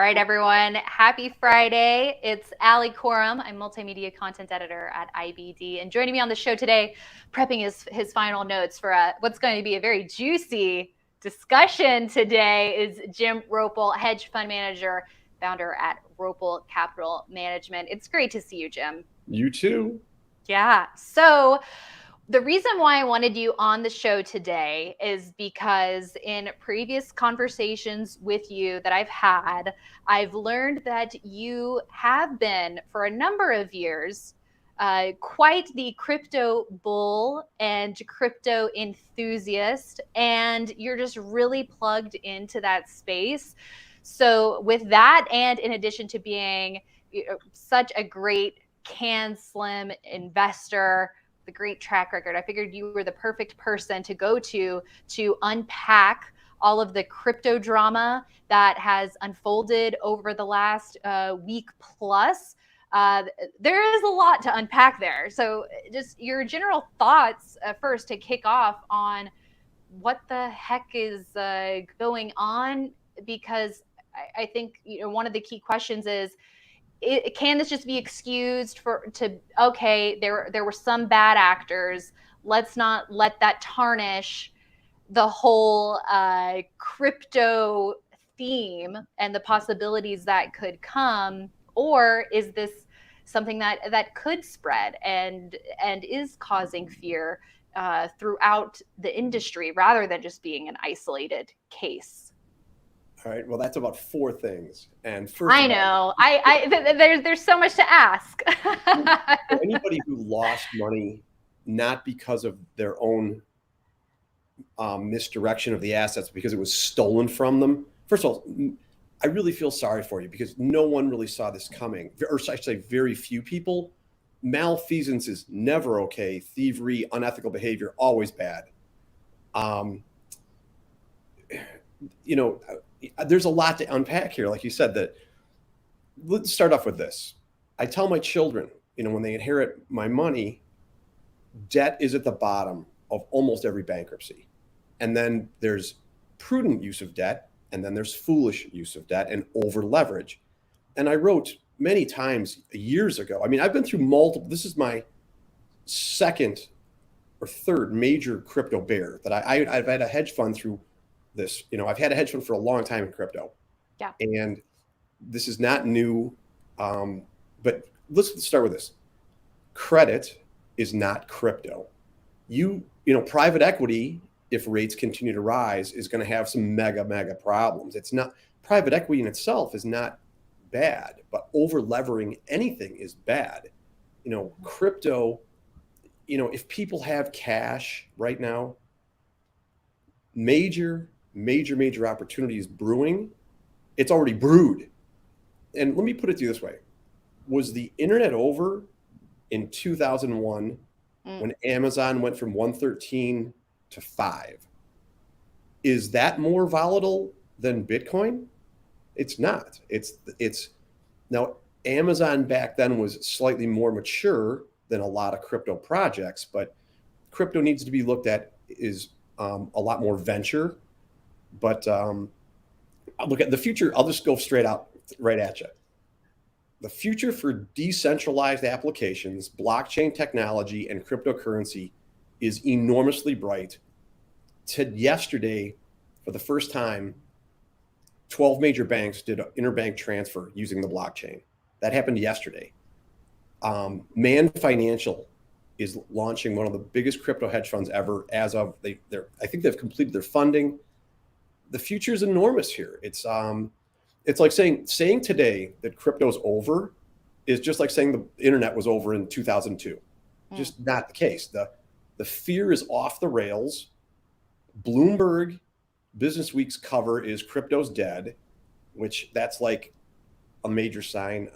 right, everyone. Happy Friday. It's Alissa Coram. I'm multimedia content editor at IBD. And joining me on the show today, prepping his final notes for what's going to be a very juicy discussion today, is Jim Roppel, hedge fund manager, founder at Roppel Capital Management. It's great to see you, Jim. You too. Yeah. So the reason why I wanted you on the show today is because in previous conversations with you that I've had, I've learned that you have been, for a number of years, quite the crypto bull and crypto enthusiast, and you're just really plugged into that space. So with that, and in addition to being such a great slim investor, the great track record, I figured you were the perfect person to go to unpack all of the crypto drama that has unfolded over the last week plus. There is a lot to unpack there. So just your general thoughts first to kick off on what the heck is going on, because I think one of the key questions is, can this just be excused okay, there were some bad actors, let's not let that tarnish the whole crypto theme and the possibilities that could come? Or is this something that could spread and is causing fear throughout the industry rather than just being an isolated case? All right. Well, that's about four things. And first, I know. There's so much to ask. Anybody who lost money not because of their own misdirection of the assets, because it was stolen from them. First of all, I really feel sorry for you, because no one really saw this coming, or I should say very few people. Malfeasance is never okay. Thievery, unethical behavior, always bad. There's a lot to unpack here. Like you said, that let's start off with this. I tell my children, when they inherit my money, debt is at the bottom of almost every bankruptcy. And then there's prudent use of debt, and then there's foolish use of debt and over leverage. And I wrote many times years ago, I've been through multiple, this is my second or third major crypto bear that I've had a hedge fund through this. I've had a hedge fund for a long time in crypto. Yeah. And this is not new. But let's start with this. Credit is not crypto. Private equity, if rates continue to rise, is going to have some mega problems. It's not, private equity in itself is not bad, but over levering anything is bad. Crypto, if people have cash right now, major opportunities brewing. It's already brewed. And let me put it to you this way. Was the internet over in 2001 when Amazon went from 113 to 5? Is that more volatile than Bitcoin? It's not. It's now, Amazon back then was slightly more mature than a lot of crypto projects, but crypto needs to be looked at is a lot more venture. But look at the future. I'll just go straight out right at you. The future for decentralized applications, blockchain technology, and cryptocurrency is enormously bright. Yesterday, for the first time, 12 major banks did an interbank transfer using the blockchain. That happened yesterday. Man Financial is launching one of the biggest crypto hedge funds ever. I think they've completed their funding. The future is enormous here. It's like saying today that crypto's over is just like saying the internet was over in 2002. Just not the case. The fear is off the rails. Bloomberg Business Week's cover is crypto's dead, which that's like a major sign.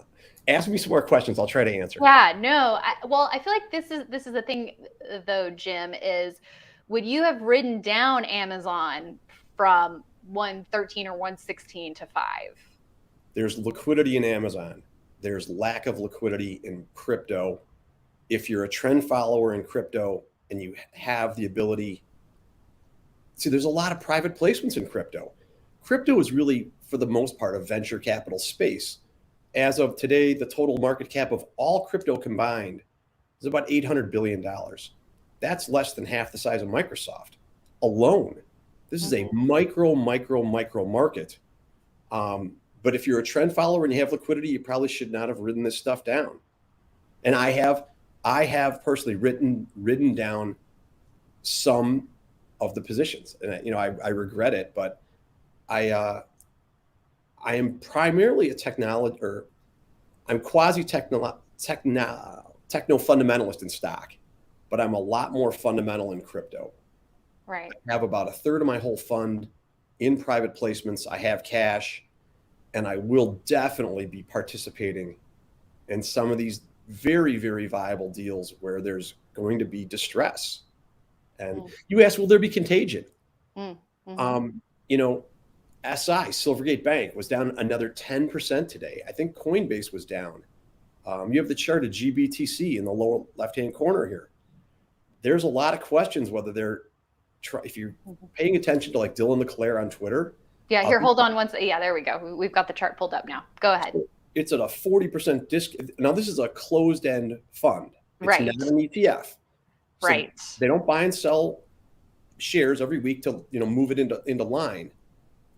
Ask me some more questions. I'll try to answer. Yeah, no. I feel like this is the thing, though, Jim, is would you have ridden down Amazon from 113 or 116 to 5? There's liquidity in Amazon. There's lack of liquidity in crypto. If you're a trend follower in crypto and you have the ability, there's a lot of private placements in crypto. Crypto is really for the most part, a venture capital space. As of today, the total market cap of all crypto combined is about $800 billion. That's less than half the size of Microsoft alone. This is a micro market. But if you're a trend follower and you have liquidity, you probably should not have written this stuff down. And I have personally written down some of the positions, and I regret it, but I am primarily a technology, or I'm quasi techno fundamentalist in stock, but I'm a lot more fundamental in crypto. Right. I have about a third of my whole fund in private placements. I have cash, and I will definitely be participating in some of these very, very viable deals where there's going to be distress. And you asked, will there be contagion? SI, Silvergate Bank, was down another 10% today. I think Coinbase was down. You have the chart of GBTC in the lower left-hand corner here. There's a lot of questions whether they're, if you're paying attention to like Dylan LeClaire on Twitter. Yeah, here, hold on one second. Yeah, there we go. We've got the chart pulled up now. Go ahead. It's at a 40% discount. Now, this is a closed-end fund. It's right. not an ETF. So right. They don't buy and sell shares every week to move it into line.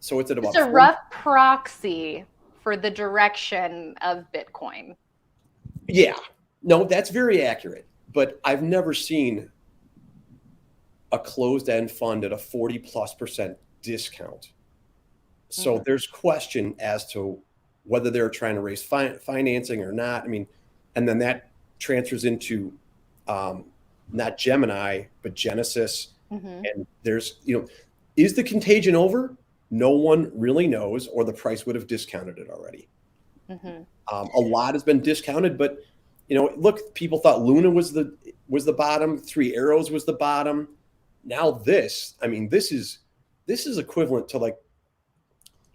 So it's at about. It's a rough proxy for the direction of Bitcoin. Yeah, no, that's very accurate. But I've never seen a closed-end fund at a 40+% discount. So there's question as to whether they're trying to raise financing or not. I mean, and then that transfers into not Gemini, but Genesis. And there's, is the contagion over? No one really knows, or the price would have discounted it already. A lot has been discounted, but look, people thought Luna was the bottom, Three Arrows was the bottom. Now this is equivalent to like,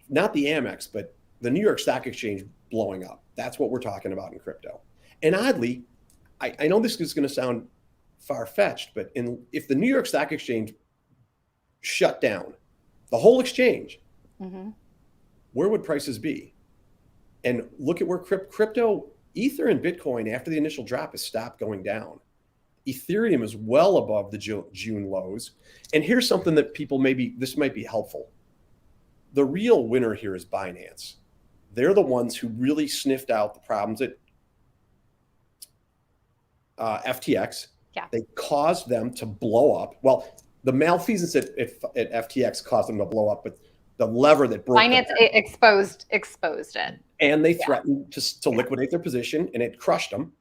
not the Amex, but the New York Stock Exchange blowing up. That's what we're talking about in crypto. And oddly, I know this is going to sound far-fetched, but if the New York Stock Exchange shut down, the whole exchange, where would prices be? And look at where crypto, Ether and Bitcoin, after the initial drop, has stopped going down. Ethereum is well above the June lows. And here's something that this might be helpful. The real winner here is Binance. They're the ones who really sniffed out the problems at FTX. Yeah. They caused them to blow up. Well, the malfeasance at FTX caused them to blow up, but the lever that broke Binance exposed it. And they threatened to liquidate their position, and it crushed them.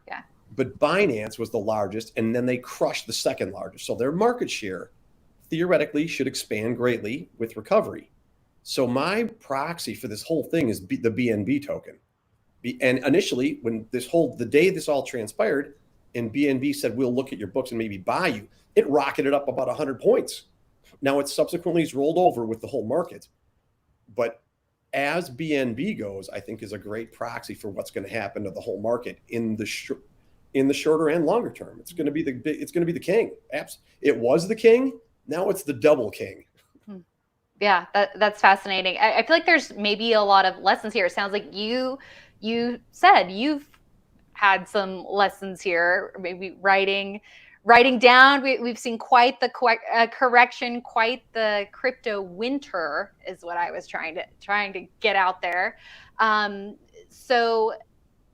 Yeah. But Binance was the largest, and then they crushed the second largest. So their market share theoretically should expand greatly with recovery. So my proxy for this whole thing is the BNB token. And initially, when the day this all transpired, and BNB said, we'll look at your books and maybe buy you, it rocketed up about 100 points. Now it subsequently is rolled over with the whole market. But as BNB goes, I think is a great proxy for what's going to happen to the whole market in the shorter and longer term. It's going to be the king. It was the king. Now it's the double king. Yeah, that's fascinating. I feel like there's maybe a lot of lessons here. It sounds like you said you've had some lessons here, maybe writing down. We've seen quite the correction, quite the crypto winter is what I was trying to get out there. So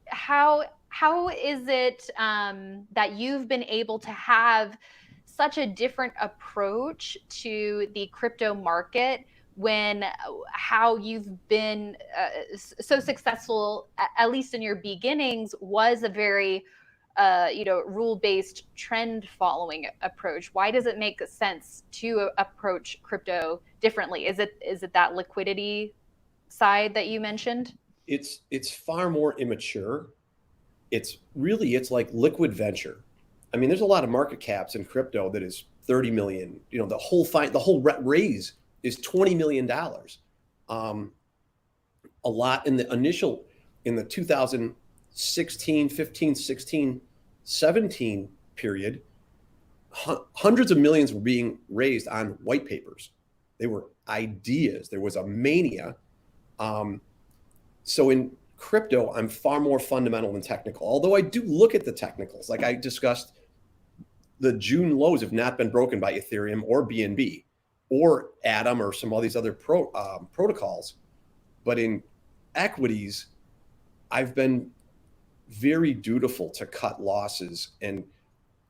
how is it that you've been able to have such a different approach to the crypto market when how you've been so successful, at least in your beginnings, was a very rule-based trend following approach? Why does it make sense to approach crypto differently? Is it that liquidity side that you mentioned? It's far more immature. It's like liquid venture. I mean, there's a lot of market caps in crypto that is 30 million. The whole raise is $20 million. A lot in the 2016, 15, 16, 17 period, hundreds of millions were being raised on white papers. They were ideas. There was a mania. So in crypto, I'm far more fundamental than technical. Although I do look at the technicals, like I discussed, the June lows have not been broken by Ethereum or BNB or Atom or some of these other protocols. But in equities, I've been very dutiful to cut losses, and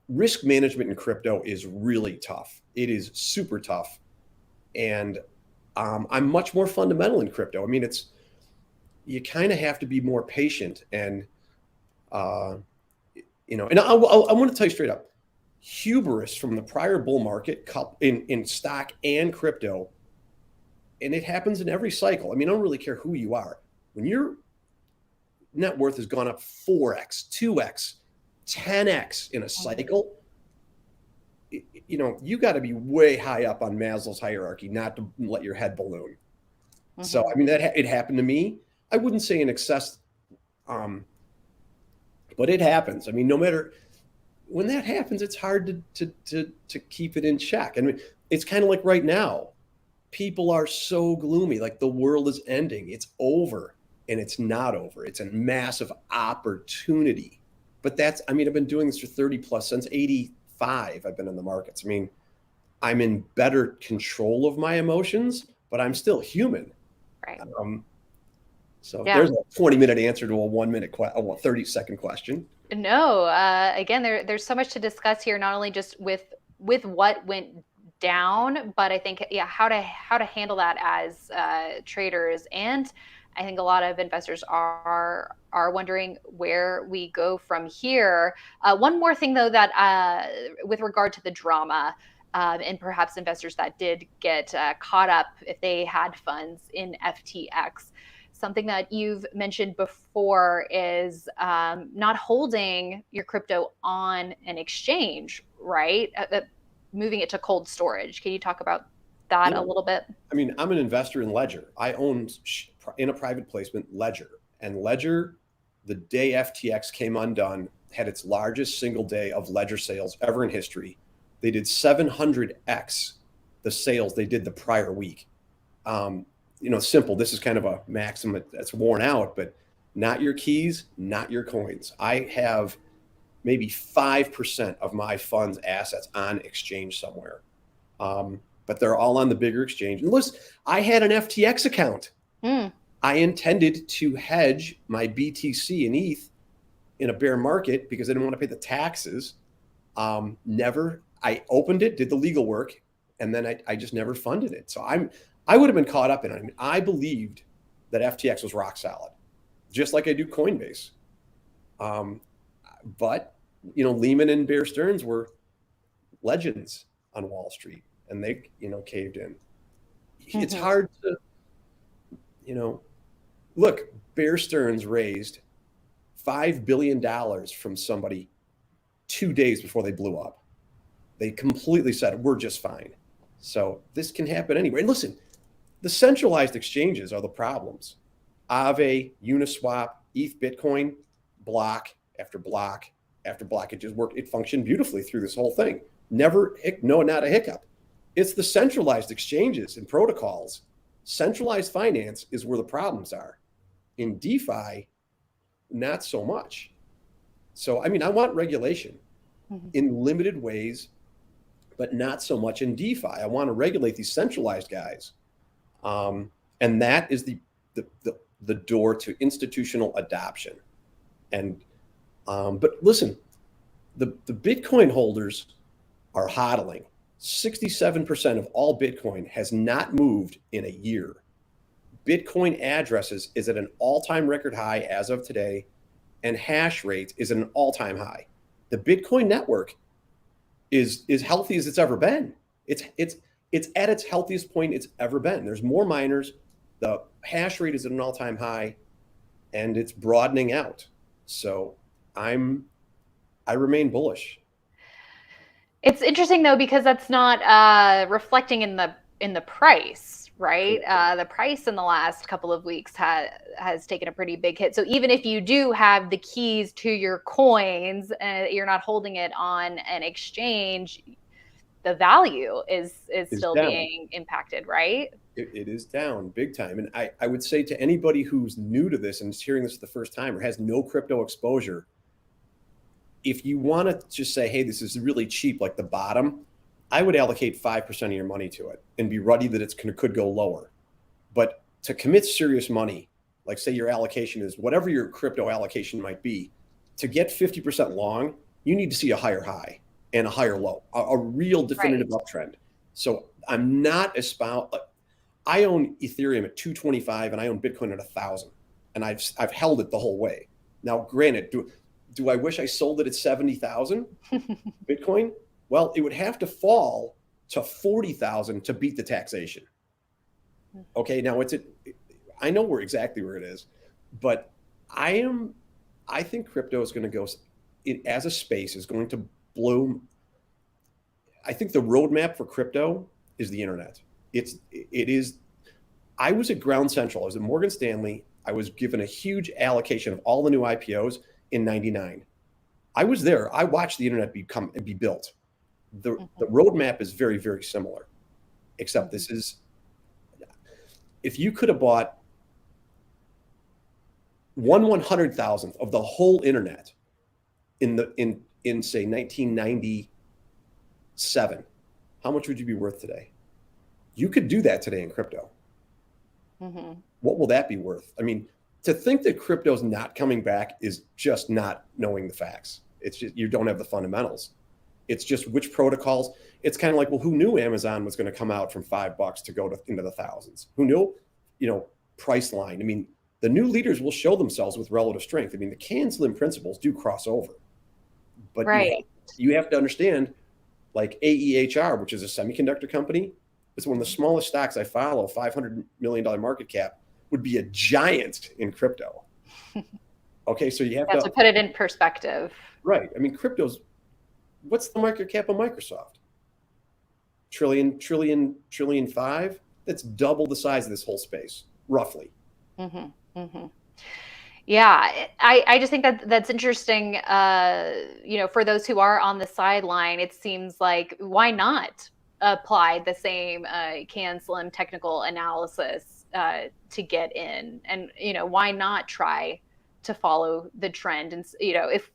risk management in crypto is really tough. It is super tough. And I'm much more fundamental in crypto. I mean, you kind of have to be more patient, and and I want to tell you straight up, hubris from the prior bull market in stock and crypto, and it happens in every cycle. I mean, I don't really care who you are. When your net worth has gone up 4x, 2x, 10x in a cycle, you got to be way high up on Maslow's hierarchy not to let your head balloon. Mm-hmm. So, I mean, it happened to me. I wouldn't say in excess, but it happens. I mean, no matter when that happens, it's hard to keep it in check. I mean, it's kind of like right now, people are so gloomy, like the world is ending, it's over, and it's not over. It's a massive opportunity. But I've been doing this for 30 plus since 85. I've been in the markets. I mean, I'm in better control of my emotions, but I'm still human. Right. So there's a 20-minute answer to a 30-second question. No, again, there's so much to discuss here, not only just with what went down, but I think, how to handle that as traders. And I think a lot of investors are wondering where we go from here. One more thing, though, that with regard to the drama, and perhaps investors that did get caught up if they had funds in FTX. Something that you've mentioned before is not holding your crypto on an exchange, right? Moving it to cold storage. Can you talk about that a little bit? I mean, I'm an investor in Ledger. I own, in a private placement, Ledger. And Ledger, the day FTX came undone, had its largest single day of Ledger sales ever in history. They did 700x the sales they did the prior week. Simple. This is kind of a maxim that's worn out, but not your keys, not your coins. I have maybe 5% of my fund's assets on exchange somewhere. But they're all on the bigger exchange. And listen, I had an FTX account. I intended to hedge my BTC and ETH in a bear market because I didn't want to pay the taxes. I opened it, did the legal work, and then I just never funded it. So I would have been caught up in it. I mean, I believed that FTX was rock solid, just like I do Coinbase. But Lehman and Bear Stearns were legends on Wall Street, and they caved in. Mm-hmm. It's hard to look. Bear Stearns raised $5 billion from somebody 2 days before they blew up. They completely said, we're just fine. So this can happen anywhere. And listen, the centralized exchanges are the problems. Aave, Uniswap, ETH, Bitcoin, block after block after block. It just worked. It functioned beautifully through this whole thing. Not a hiccup. It's the centralized exchanges and protocols. Centralized finance is where the problems are. In DeFi, not so much. So, I mean, I want regulation in limited ways, but not so much in DeFi. I want to regulate these centralized guys. And that is the door to institutional adoption. And but listen, the Bitcoin holders are hodling. 67% of all Bitcoin has not moved in a year. Bitcoin addresses is at an all-time record high as of today, and hash rate is at an all-time high. The Bitcoin network is healthy as it's ever been. It's at its healthiest point it's ever been. There's more miners. The hash rate is at an all-time high, and it's broadening out. So I remain bullish. It's interesting though, because that's not reflecting in the price, right? The price in the last couple of weeks has taken a pretty big hit. So even if you do have the keys to your coins and you're not holding it on an exchange, the value is still down. Being impacted, right? It is down big time. And I would say to anybody who's new to this and is hearing this for the first time or has no crypto exposure, if you want to just say, hey, this is really cheap, like the bottom, I would allocate 5% of your money to it and be ready that it could go lower. But to commit serious money, like say your allocation is whatever your crypto allocation might be, to get 50% long, you need to see a higher high and a higher low, a real definitive uptrend. So I'm not I own Ethereum at 225 and I own Bitcoin at 1,000, and I've held it the whole way. Now, granted, do I wish I sold it at 70,000 Bitcoin? Well, it would have to fall to 40,000 to beat the taxation. Okay, now I know exactly where it is, but I think crypto is going to go, as a space, is going to bloom. I think the roadmap for crypto is the internet. It is. I was at Ground Central. I was at Morgan Stanley. I was given a huge allocation of all the new IPOs in '99. I was there. I watched the internet be built. The roadmap is very, very similar, except this is, if you could have bought 1/100,000th of the whole internet in say 1997, how much would you be worth today? You could do that today in crypto. What will that be worth? I mean, to think that crypto's not coming back is just not knowing the facts. It's just, you don't have the fundamentals. It's just which protocols. It's kind of like, well, who knew Amazon was going to come out from $5 to go into the thousands? Who knew, Priceline? I mean, the new leaders will show themselves with relative strength. I mean, the Can-Slim principles do cross over, but you have to understand, like AEHR, which is a semiconductor company, it's one of the smallest stocks I follow, $500 million market cap, would be a giant in crypto. Okay, so you have to put it in perspective. Right. I mean, what's the market cap of Microsoft? Trillion five? That's double the size of this whole space, roughly. Yeah, I just think that's interesting. For those who are on the sideline, it seems like, why not apply the same Can-Slim technical analysis to get in, and why not try to follow the trend? And if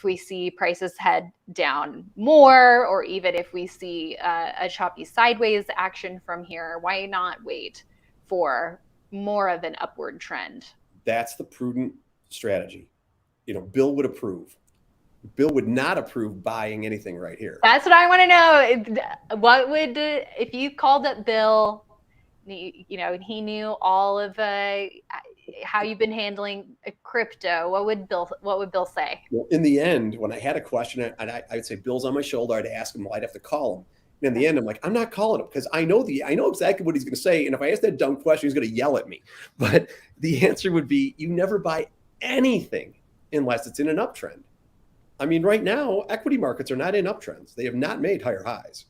we see prices head down more, or even if we see a choppy sideways action from here, why not wait for more of an upward trend? That's the prudent strategy. Bill would approve. Bill would not approve buying anything right here. That's what I want to know. What would, if you called up Bill, and he knew all of how you've been handling crypto, what would Bill say? Well, in the end, when I had a question, and I'd say Bill's on my shoulder, I'd ask him, well, I'd have to call him. And in the end, I'm like, I'm not calling him, because I know exactly what he's going to say. And if I ask that dumb question, he's going to yell at me. But the answer would be, you never buy anything unless it's in an uptrend. I mean, right now, equity markets are not in uptrends. They have not made higher highs.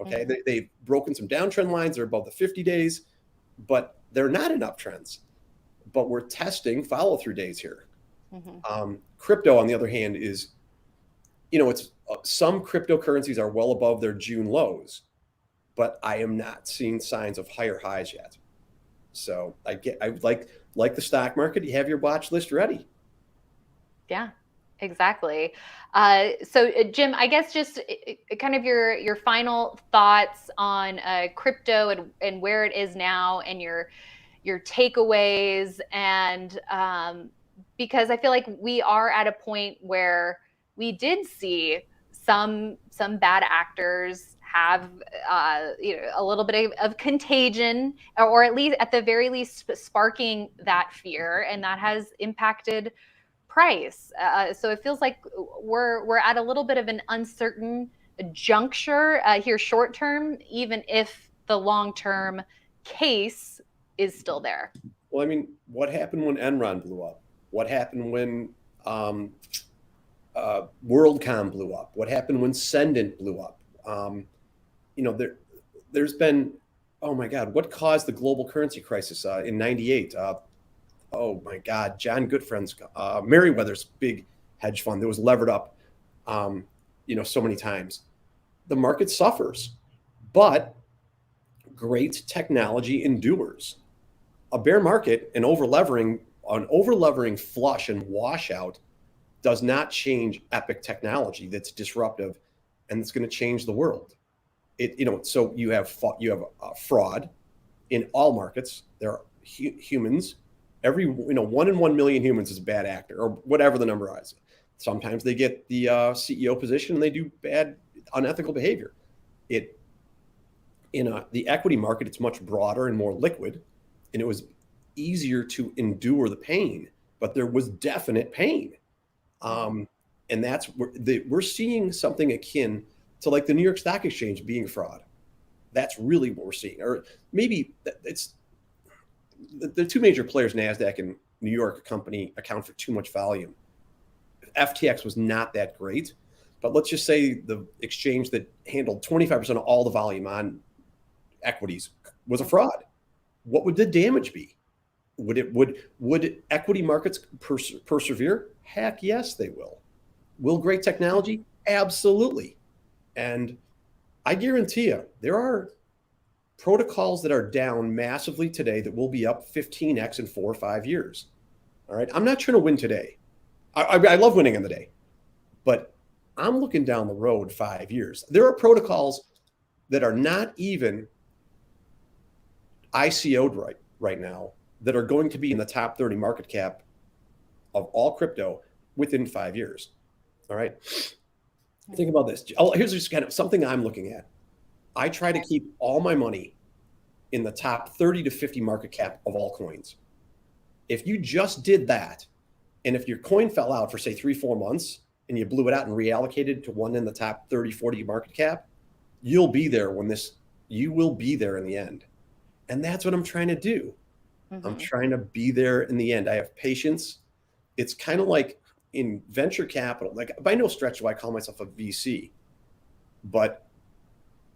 Okay, they've broken some downtrend lines. They're above the 50 days, but they're not in uptrends. But we're testing follow-through days here. Crypto, on the other hand, is, it's some cryptocurrencies are well above their June lows, but I am not seeing signs of higher highs yet. So I would like the stock market, you have your watch list ready. Yeah. Exactly. So Jim, I guess just kind of your final thoughts on crypto and where it is now, and your takeaways, and because I feel like we are at a point where we did see some bad actors have a little bit of contagion, or at the very least sparking that fear, and that has impacted price. So it feels like we're at a little bit of an uncertain juncture here short term, even if the long term case is still there. Well, I mean, what happened when Enron blew up? What happened when WorldCom blew up? What happened when Sendent blew up? There's been, oh my God, what caused the global currency crisis in '98? Oh my God, John Goodfriend's Merriweather's big hedge fund that was levered up, so many times. The market suffers, but great technology endures. A bear market, an overlevering flush and washout does not change epic technology that's disruptive and it's going to change the world. So you have fraud in all markets. There are humans. Every 1 in 1 million humans is a bad actor, or whatever the number is. Sometimes they get the CEO position and they do bad, unethical behavior. The equity market, it's much broader and more liquid, and it was easier to endure the pain, but there was definite pain. And that's where we're seeing something akin to like the New York Stock Exchange being fraud. That's really what we're seeing. Or maybe it's the two major players, NASDAQ and New York company, account for too much volume. FTX was not that great, but let's just say the exchange that handled 25% of all the volume on equities was a fraud. What would the damage be? Would equity markets persevere? Heck yes, they will. Will great technology? Absolutely. And I guarantee you, there are protocols that are down massively today that will be up 15x in 4 or 5 years. All right. I'm not trying to win today. I love winning on the day, but I'm looking down the road 5 years. There are protocols that are not even ICO'd right now that are going to be in the top 30 market cap of all crypto within 5 years. All right. Think about this. Here's just kind of something I'm looking at. I try to keep all my money in the top 30 to 50 market cap of all coins. If you just did that, and if your coin fell out for say 3-4 months and you blew it out and reallocated to one in the top 30, 40 market cap, you'll be there you will be there in the end. And that's what I'm trying to do. I'm trying to be there in the end. I have patience. It's kind of like in venture capital, like by no stretch do I call myself a VC, but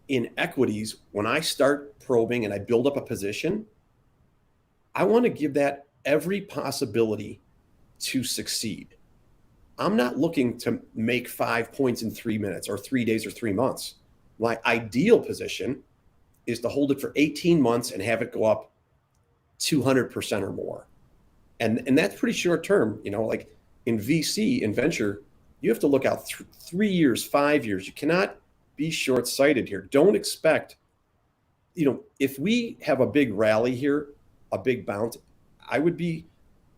in equities, when I start probing and I build up a position, I want to give that every possibility to succeed. I'm not looking to make 5 points in 3 minutes or 3 days or 3 months. My ideal position is to hold it for 18 months and have it go up 200% or more. And that's pretty short term, like in VC, in venture, you have to look out 3 years, 5 years. You cannot be short-sighted here. Don't expect, if we have a big rally here, a big bounce, I would be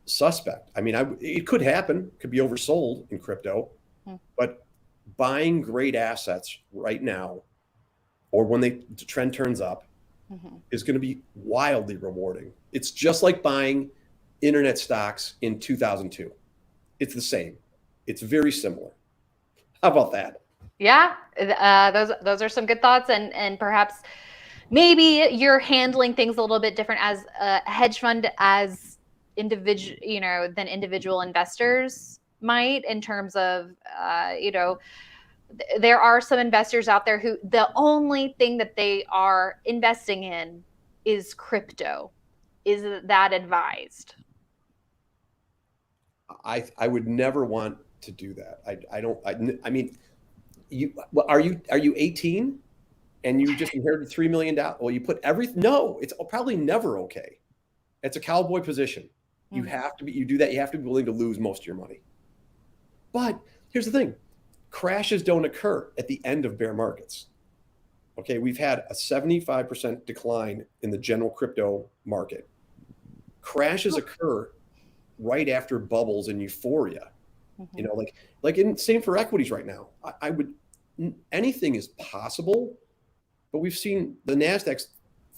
suspect. I mean, it could happen, could be oversold in crypto, but buying great assets right now, or when the trend turns up, is going to be wildly rewarding. It's just like buying internet stocks in 2002. It's the same. It's very similar. How about that? Yeah, those are some good thoughts, and perhaps maybe you're handling things a little bit different as a hedge fund as individual, than individual investors might, in terms of there are some investors out there who the only thing that they are investing in is crypto. Is that advised? I would never want to do that. I mean, are you 18 and you just inherited $3 million? Well, you put everything. No, it's probably never okay. It's a cowboy position. You have to be. You do that. You have to be willing to lose most of your money. But here's the thing: crashes don't occur at the end of bear markets. Okay, we've had a 75% decline in the general crypto market. Crashes occur right after bubbles and euphoria. Same for equities right now. Anything is possible, but we've seen the NASDAQ's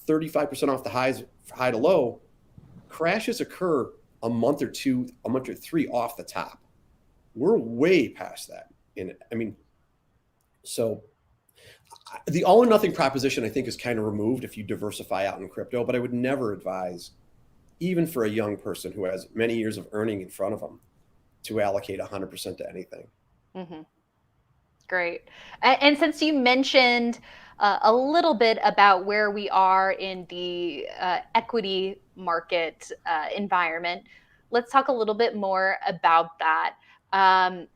35% off the high to low. Crashes occur a month or 3 off the top. We're way past that. So the all or nothing proposition, I think, is kind of removed if you diversify out in crypto, but I would never advise, even for a young person who has many years of earning in front of them, to allocate 100% to anything. Great. And since you mentioned a little bit about where we are in the equity market environment, let's talk a little bit more about that and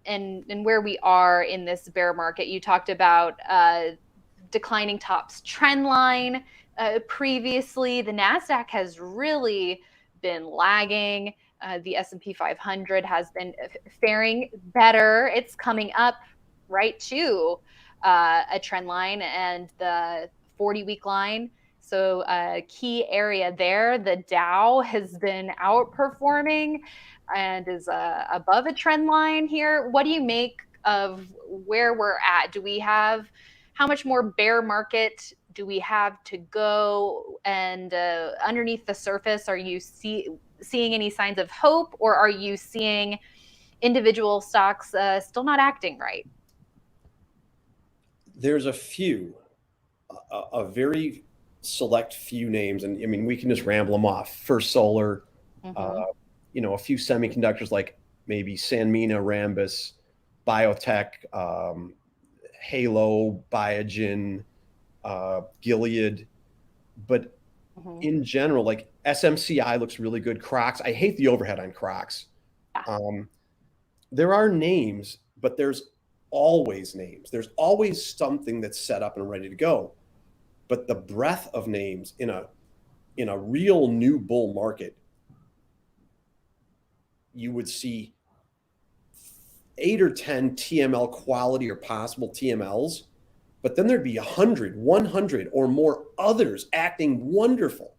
where we are in this bear market. You talked about declining tops trend line. previously. The NASDAQ has really been lagging. The S&P 500 has been faring better. It's coming up right to a trend line and the 40-week line. So a key area there, the Dow has been outperforming and is above a trend line here. What do you make of where we're at? Do we have, how much more bear market do we have to go? And underneath the surface, are you seeing any signs of hope, or are you seeing individual stocks still not acting right? There's a very select few names, and I mean, we can just ramble them off. First Solar, a few semiconductors like maybe Sanmina, Rambus, Biotech, Halo, Biogen, Gilead. But in general, like SMCI looks really good. Crocs, I hate the overhead on Crocs. There are names, but there's always names. There's always something that's set up and ready to go. But the breadth of names in a real new bull market, you would see 8 or 10 TML quality or possible TMLs, but then there'd be 100, 100 or more others acting wonderful.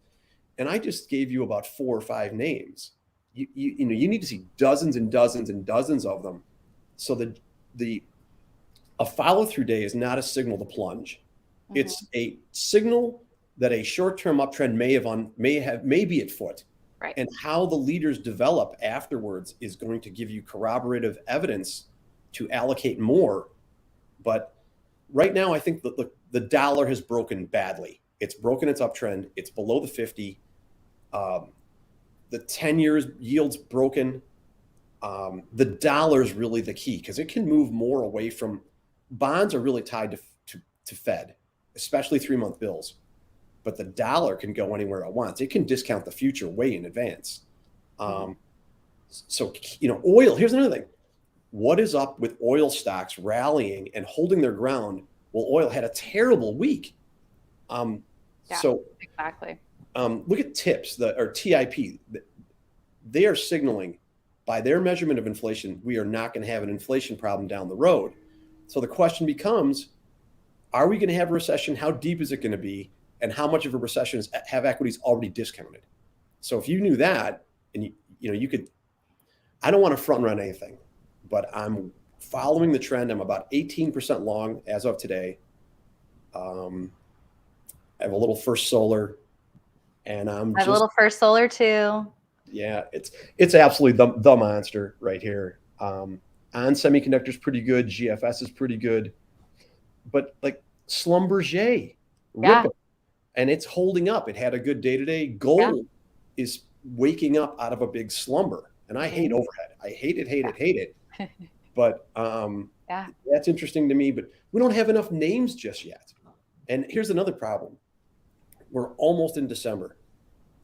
And I just gave you about 4 or 5 names. You need to see dozens and dozens and dozens of them. So a follow-through day is not a signal to plunge. It's a signal that a short-term uptrend may be at foot. Right. And how the leaders develop afterwards is going to give you corroborative evidence to allocate more. But right now, I think the dollar has broken badly. It's broken its uptrend. It's below the 50. The 10 years yield's broken. The dollar's really the key because it can move more away from bonds are really tied to Fed, especially 3-month bills. But the dollar can go anywhere it wants. It can discount the future way in advance. So, oil, here's another thing. What is up with oil stocks rallying and holding their ground? Well, oil had a terrible week. So exactly. Look at TIPS, or TIP. They are signaling by their measurement of inflation, we are not going to have an inflation problem down the road. So the question becomes, are we going to have a recession? How deep is it going to be? And how much of a recession have equities already discounted? So if you knew that, and you could, I don't want to front run anything, but I'm following the trend. I'm about 18% long as of today. I have a little First Solar, and I have a little First Solar too. Yeah, it's absolutely the monster right here. On Semiconductor's pretty good. GFS is pretty good, but like Schlumberger, Ripple. And it's holding up. It had a good day today. Gold is waking up out of a big slumber. And I hate overhead. I hate it. But that's interesting to me. But we don't have enough names just yet. And here's another problem. We're almost in December.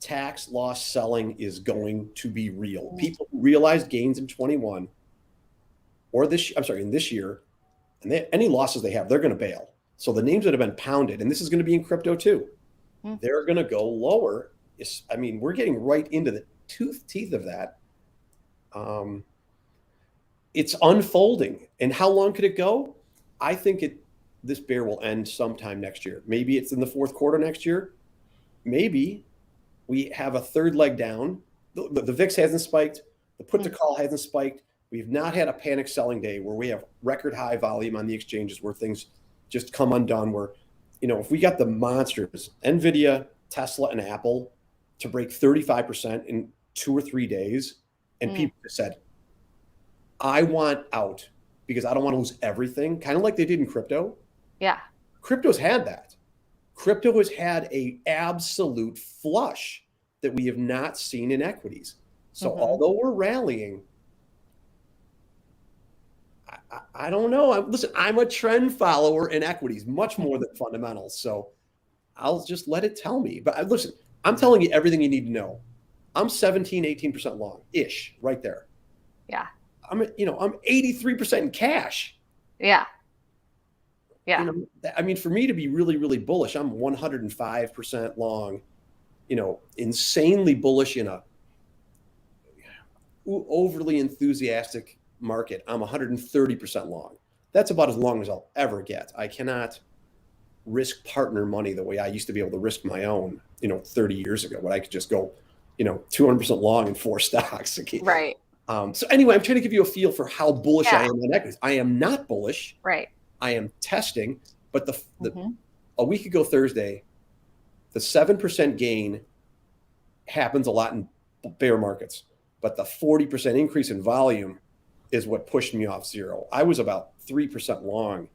Tax loss selling is going to be real. People who realized gains in 21 or in this year, and any losses they have, they're going to bail. So the names that have been pounded, and this is going to be in crypto too, they're going to go lower. I mean, we're getting right into the teeth of that. It's unfolding. And how long could it go? I think this bear will end sometime next year. Maybe it's in the fourth quarter next year. Maybe we have a third leg down. The VIX hasn't spiked. The put to call hasn't spiked. We've not had a panic selling day where we have record high volume on the exchanges where things just come undone, where, if we got the monsters, NVIDIA, Tesla, and Apple to break 35% in 2 or 3 days, and people just said, I want out because I don't want to lose everything, kind of like they did in crypto. Yeah. Crypto's had that. Crypto has had a absolute flush that we have not seen in equities. So although we're rallying, I don't know. Listen, I'm a trend follower in equities, much more than fundamentals. So I'll just let it tell me. But listen, I'm telling you everything you need to know. I'm 18% long-ish, right there. Yeah. I'm 83% in cash. Yeah. Yeah. I mean, for me to be really, really bullish, I'm 105% long, insanely bullish in a overly enthusiastic market. I'm 130% long. That's about as long as I'll ever get. I cannot risk partner money the way I used to be able to risk my own, 30 years ago, when I could just go, 200% long in 4 stocks. Right. So anyway, I'm trying to give you a feel for how bullish I Yeah. am on equities. I am not bullish. Right. I am testing, but Mm-hmm. a week ago Thursday, the 7% gain happens a lot in bear markets, but the 40% increase in volume is what pushed me off zero. I was about 3% long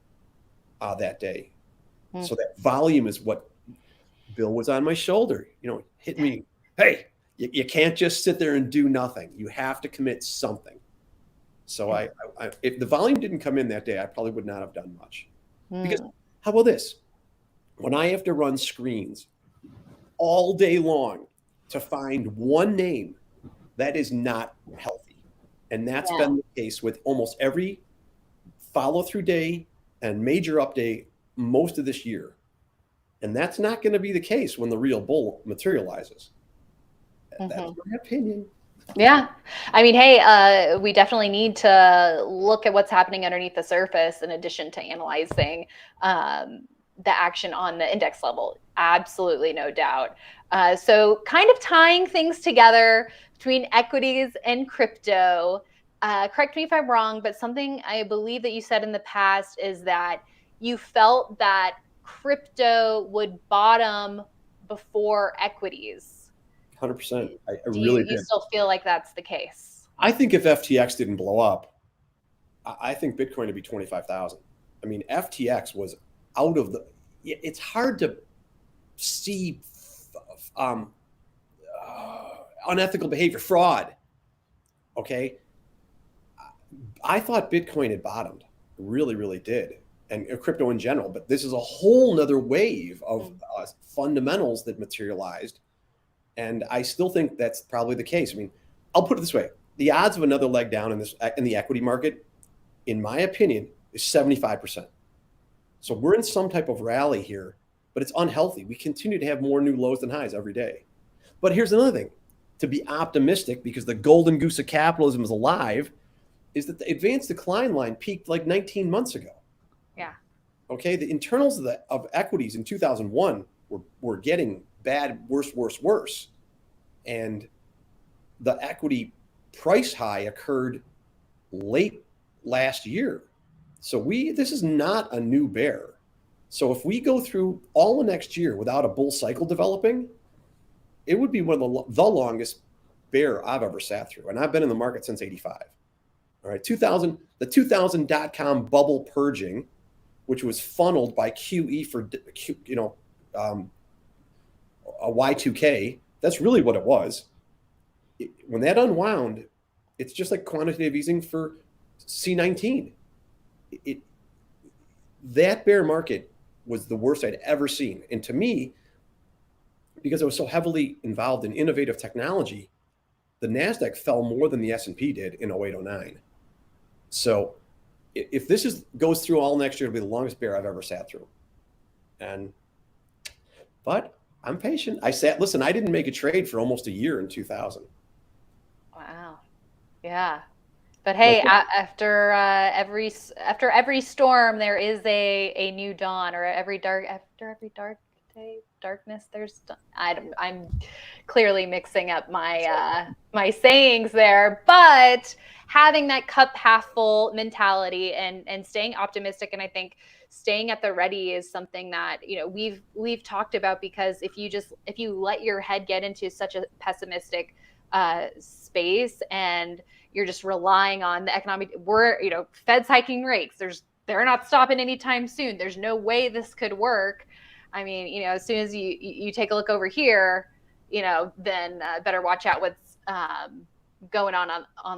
that day. Mm. So that volume is what Bill was on my shoulder, hit me. Hey, you can't just sit there and do nothing. You have to commit something. So if the volume didn't come in that day, I probably would not have done much. Because how about this? When I have to run screens all day long to find one name, that is not healthy. And that's been the case with almost every follow-through day and major update most of this year. And that's not going to be the case when the real bull materializes. That's my opinion. Yeah. I mean, hey, we definitely need to look at what's happening underneath the surface in addition to analyzing the action on the index level. Absolutely, no doubt. So kind of tying things together between equities and crypto. Correct me if I'm wrong, but something I believe that you said in the past is that you felt that crypto would bottom before equities. 100%. I Do really you did. still feel like that's the case? I think if FTX didn't blow up, I think Bitcoin would be 25,000. I mean, FTX was out of the. It's hard to see unethical behavior, fraud. Okay, I thought Bitcoin had bottomed. Really, really did, and crypto in general. But this is a whole nother wave of fundamentals that materialized, and I still think that's probably the case. I mean, I'll put it this way: the odds of another leg down in the equity market, in my opinion, is 75%. So we're in some type of rally here, but it's unhealthy. We continue to have more new lows than highs every day. But here's another thing: to be optimistic, because the golden goose of capitalism is alive, is that the advanced decline line peaked like 19 months ago. Yeah. Okay, the internals of equities in 2001 were getting bad, worse. And the equity price high occurred late last year. So this is not a new bear. So if we go through all the next year without a bull cycle developing, it would be one of the longest bear I've ever sat through. And I've been in the market since 85. All right, the 2000 dot-com bubble purging, which was funneled by QE for a Y2K. That's really what it was. When that unwound, it's just like quantitative easing for C19. That bear market was the worst I'd ever seen. And to me, because I was so heavily involved in innovative technology, the NASDAQ fell more than the S&P did in 08-09. So if this goes through all next year, it'll be the longest bear I've ever sat through. But I'm patient. I didn't make a trade for almost a year in 2000. Wow. Yeah. But hey, after every storm, there is a new dawn, or after every dark day, darkness. I'm clearly mixing up my sayings there, but having that cup half full mentality and staying optimistic, and I think staying at the ready is something that we've talked about, because if you let your head get into such a pessimistic space and you're just relying on the economic, Fed's hiking rates. They're not stopping anytime soon. There's no way this could work. I mean, as soon as you take a look over here, then better watch out what's going on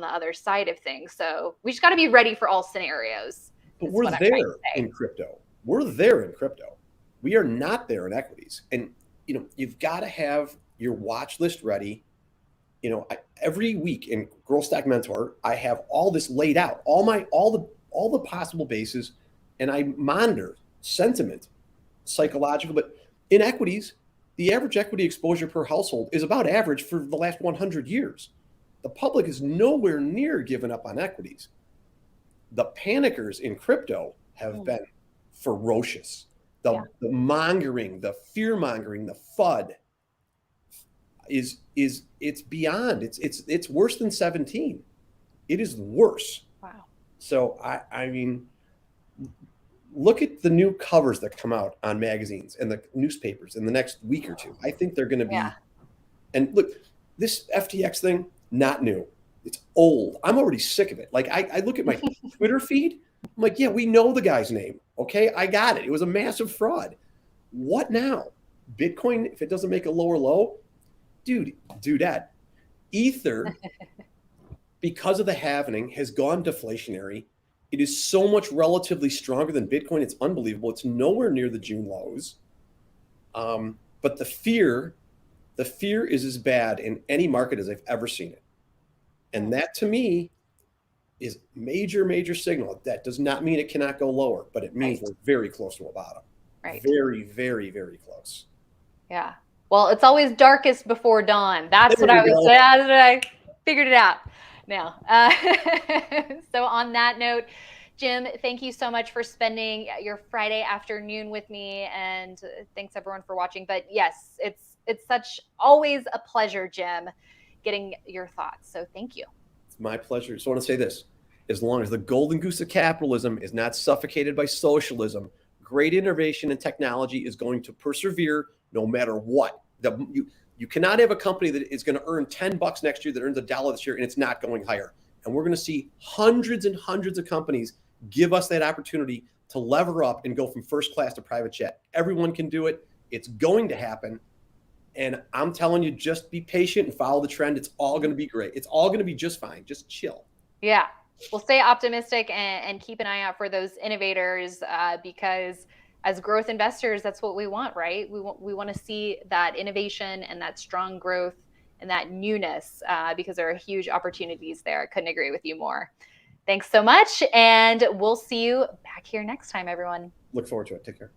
the other side of things. So we just got to be ready for all scenarios. But we're there in crypto. We're there in crypto. We are not there in equities. And, you've got to have your watch list ready. Every week in Growth Stack Mentor, I have all this laid out, all the possible bases, and I monitor sentiment, psychological. But in equities, the average equity exposure per household is about average for the last 100 years. The public is nowhere near given up on equities. The panickers in crypto have been ferocious. The mongering, the fear mongering, the FUD is it's beyond. It's worse than 17. It is worse. Wow. So I mean, look at the new covers that come out on magazines and the newspapers in the next week or two. I think they're going to be. Yeah. And look, this FTX thing, not new. It's old. I'm already sick of it. Like I look at my Twitter feed. I'm like, yeah, we know the guy's name. Okay, I got it. It was a massive fraud. What now? Bitcoin, if it doesn't make a lower low, dude, do that. Ether, because of the halving, has gone deflationary. It is so much relatively stronger than Bitcoin. It's unbelievable. It's nowhere near the June lows. But the fear is as bad in any market as I've ever seen it. And that to me is major, major signal. That does not mean it cannot go lower, but it means we're very close to a bottom. Right. Very, very, very close. Yeah. Well, it's always darkest before dawn. That's what I figured it out now. So on that note, Jim, thank you so much for spending your Friday afternoon with me, and thanks everyone for watching. But yes, it's such always a pleasure, Jim, getting your thoughts. So thank you. It's my pleasure. So I want to say this. As long as the golden goose of capitalism is not suffocated by socialism, great innovation and technology is going to persevere no matter what. You cannot have a company that is going to earn $10 next year that earns $1 this year and it's not going higher. And we're going to see hundreds and hundreds of companies give us that opportunity to lever up and go from first class to private jet. Everyone can do it. It's going to happen. And I'm telling you, just be patient and follow the trend. It's all going to be great. It's all going to be just fine. Just chill. Yeah. Well, stay optimistic and keep an eye out for those innovators because as growth investors, that's what we want, right? We want to see that innovation and that strong growth and that newness because there are huge opportunities there. I couldn't agree with you more. Thanks so much. And we'll see you back here next time, everyone. Look forward to it. Take care.